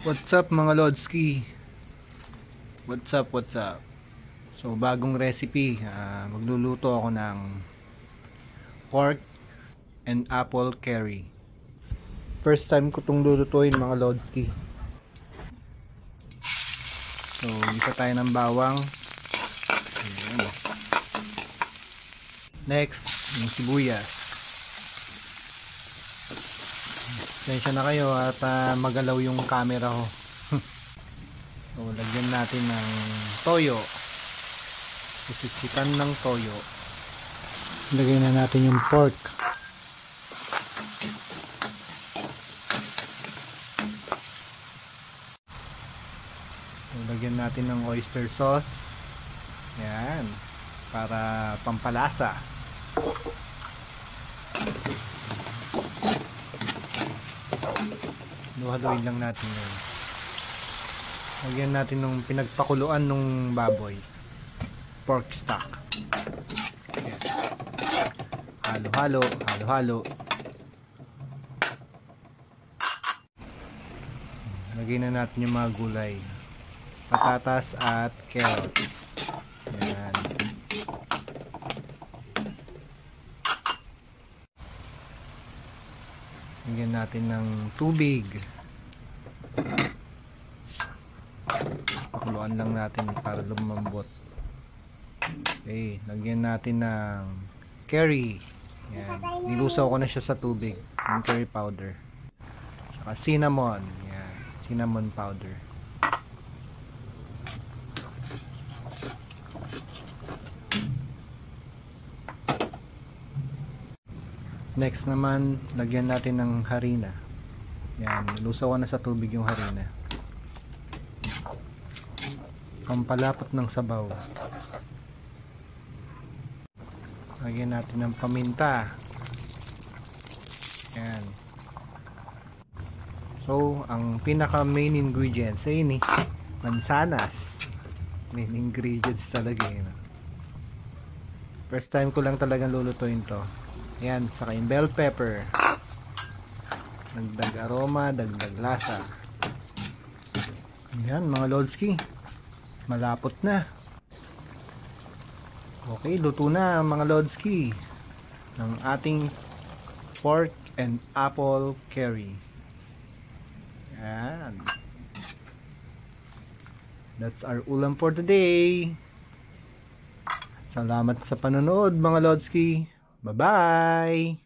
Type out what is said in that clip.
What's up mga Lodski? What's up, what's up? So bagong recipe, magluluto ako ng pork and apple curry. First time ko itong lulutuin mga Lodski. So isa tayo ng bawang. Ayan. Next, yung sibuyas. Pasensya na kayo at magalaw yung camera ko. So lagyan natin ng toyo. Sisiksikan ng toyo. Lagyan na natin yung pork. So lagyan natin ng oyster sauce. Yan, para pampalasa. Haluin lang natin yun. Lagyan natin nung pinagpakuluan nung baboy, pork stock. Ayan. Halo-halo, halo-halo. Lagyan na natin yung mga gulay, patatas at carrots. Ayan. Lagyan natin ng tubig. Pakuluan lang natin para lumambot. Okay, lagyan natin ng curry. Yan. Nilusaw ko na siya sa tubig. Yung curry powder. Saka cinnamon. Yan. Cinnamon powder. Next naman, lagyan natin ng harina. Yan, nilusaw ko na sa tubig yung harina. Pampalapot ng sabaw. Lagyan natin ng paminta. Yan. So, ang pinaka main ingredients ay ini, mansanas. Main ingredients talaga yun. First time ko lang talagang lulutuin to. Yan, saka yung bell pepper. Dagdag aroma, dagdag lasa. Yan mga Lodski, malapot na. Okay, luto na mga Lodski ng ating pork and apple curry. Yan. That's our ulam for today. Salamat sa panonood mga Lodski. Bye-bye!